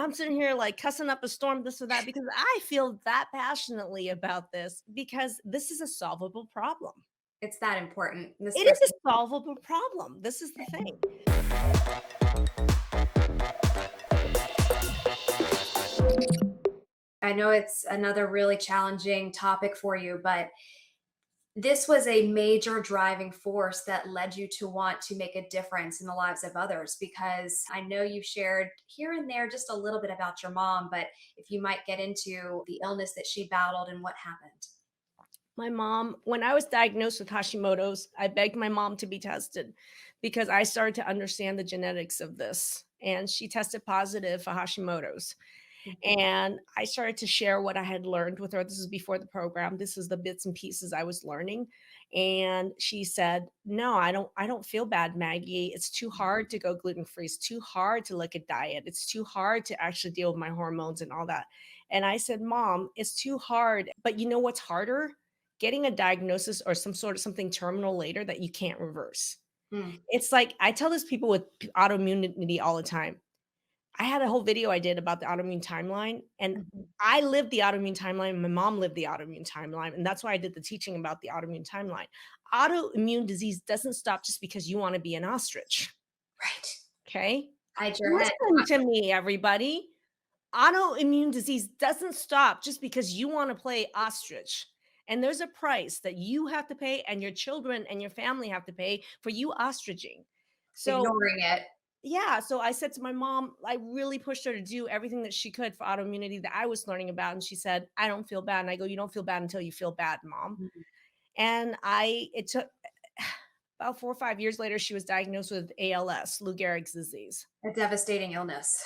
I'm sitting here like cussing up a storm, this or that, because I feel that passionately about this because this is a solvable problem. It's that important, and It is especially a solvable problem. This is the thing. I know it's another really challenging topic for you, but this was a major driving force that led you to want to make a difference in the lives of others, because I know you shared here and there just a little bit about your mom, but if you might get into the illness that she battled and what happened. My mom, when I was diagnosed with Hashimoto's, I begged my mom to be tested because I started to understand the genetics of this. And she tested positive for Hashimoto's. Mhm. And I started to share what I had learned with her. This is before the program. This is the bits and pieces I was learning. And she said, "No, I don't feel bad, Maggie. It's too hard to go gluten-free. It's too hard to look at diet. It's too hard to actually deal with my hormones and all that." And I said, "Mom, it's too hard. But you know what's harder? Getting a diagnosis or some sort of something terminal later that you can't reverse." Mm, It's like I tell this people with autoimmunity all the time. I had a whole video I did about the autoimmune timeline, and mhm. I lived the autoimmune timeline, my mom lived the autoimmune timeline, and that's why I did the teaching about the autoimmune timeline. Autoimmune disease doesn't stop just because you wanna be an ostrich, Right. okay? Hide your head. Listen to me, everybody. Autoimmune disease doesn't stop just because you wanna play ostrich, and there's a price that you have to pay and your children and your family have to pay for you ostriching. So Ignoring it. yeah, so I said to my mom, I really pushed her to do everything that she could for autoimmunity that I was learning about, and she said, "I don't feel bad." And I go, "You don't feel bad until you feel bad, mom." Mhm. And I it took about 4 or 5 years later, she was diagnosed with ALS, Lou Gehrig's disease, A devastating illness.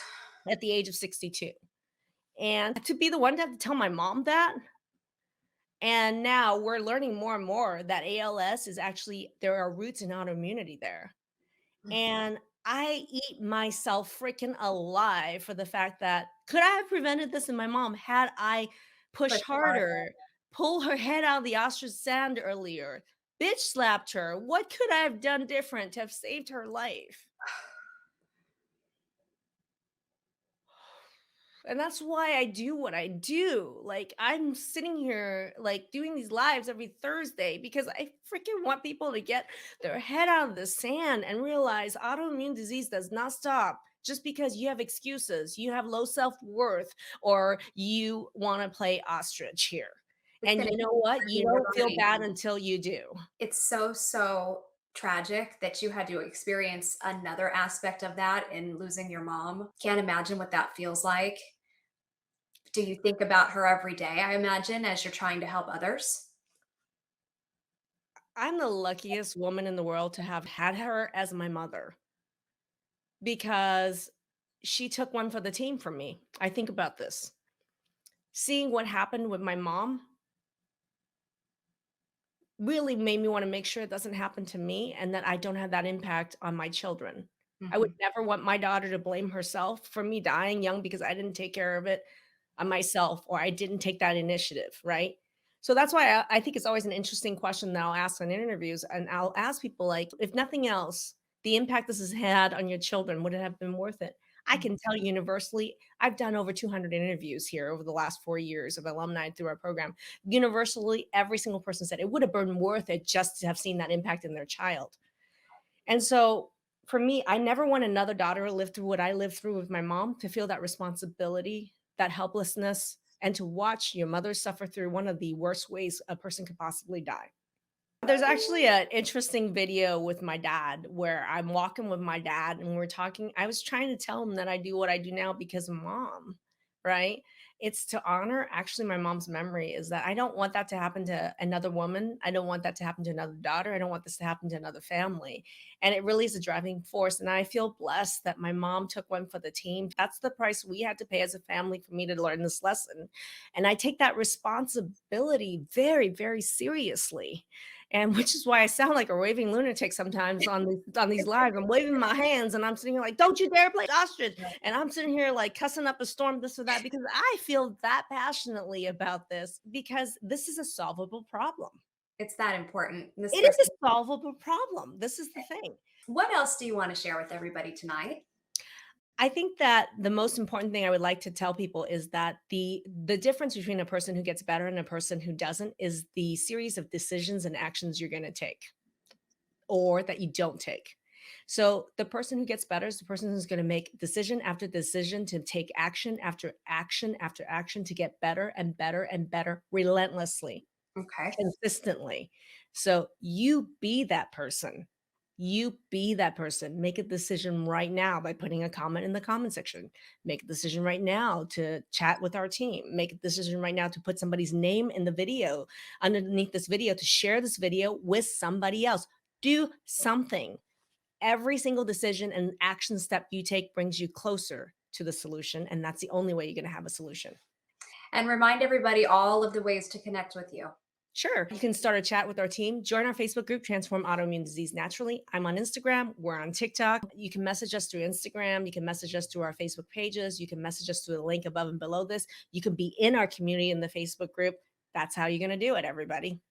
at the age of 62. And to be the one to have to tell my mom that, and now we're learning more and more that ALS is actually there are roots in autoimmunity there. Mhm. And I eat myself freaking alive for the fact that could I have prevented this in my mom had I Push pushed harder. harder, pull her head out of the ostrich sand earlier, bitch slapped her? What could I have done different to have saved her life? And that's why I do what I do. Like, I'm sitting here, like, doing these lives every Thursday because I freaking want people to get their head out of the sand and realize autoimmune disease does not stop just because you have excuses, you have low self worth, or you want to play ostrich here. It's And gonna you know what? keep You you in your don't feel mind. bad until you do. It's so, so tragic that you had to experience another aspect of that in losing your mom. Can't imagine what that feels like. Do you think about her every day, I imagine, as you're trying to help others? I'm the luckiest woman in the world to have had her as my mother because she took one for the team from me. I think about this. Seeing what happened with my mom really made me wanna make sure it doesn't happen to me and that I don't have that impact on my children. I would Mhm. never want my daughter to blame herself for me dying young because I didn't take care of it on myself or I didn't take that initiative, right? So that's why I think it's always an interesting question that I'll ask in interviews, and I'll ask people like, "If nothing else, the impact this has had on your children, would it have been worth it?" I Mm. can tell you universally, I've done over 200 interviews here over the last 4 years of alumni through our program. Universally, every single person said it would have been worth it just to have seen that impact in their child. And so for me, I never want another daughter to live through what I lived through with my mom, to feel that responsibility, that helplessness, and to watch your mother suffer through one of the worst ways a person could possibly die. There's actually an interesting video with my dad where I'm walking with my dad and we're talking. I was trying to tell him that I do what I do now because of mom, right? It's to honor actually my mom's memory is that I don't want that to happen to another woman. I don't want that to happen to another daughter. I don't want this to happen to another family. And it really is a driving force. And I feel blessed that my mom took one for the team. That's the price we had to pay as a family for me to learn this lesson. And I take that responsibility very, very seriously, and which is why I sound like a raving lunatic sometimes on these lives. I'm waving my hands and I'm sitting here like, "Don't you dare play ostrich." And I'm sitting here like cussing up a storm, this or that, because I feel that passionately about this because this is a solvable problem. It's that important, and It is especially a solvable problem. This is the thing. what else do you wanna share with everybody tonight? I think that the most important thing I would like to tell people is that the difference between a person who gets better and a person who doesn't is the series of decisions and actions you're going to take or that you don't take. So the person who gets better is the person who's going to make decision after decision to take action after action after action to get better and better and better relentlessly, Okay. consistently. So you be that person. You be that person. Make a decision right now by putting a comment in the comment section. Make a decision right now to chat with our team. Make a decision right now to put somebody's name in the video underneath this video to share this video with somebody else. Do something. Every single decision and action step you take brings you closer to the solution. And that's the only way you're going to have a solution. And remind everybody all of the ways to connect with you. Sure. You can start a chat with our team. Join our Facebook group, Transform Autoimmune Disease Naturally. I'm on Instagram. We're on TikTok. You can message us through Instagram. You can message us through our Facebook pages. You can message us through the link above and below this. You can be in our community in the Facebook group. That's how you're going to do it, everybody.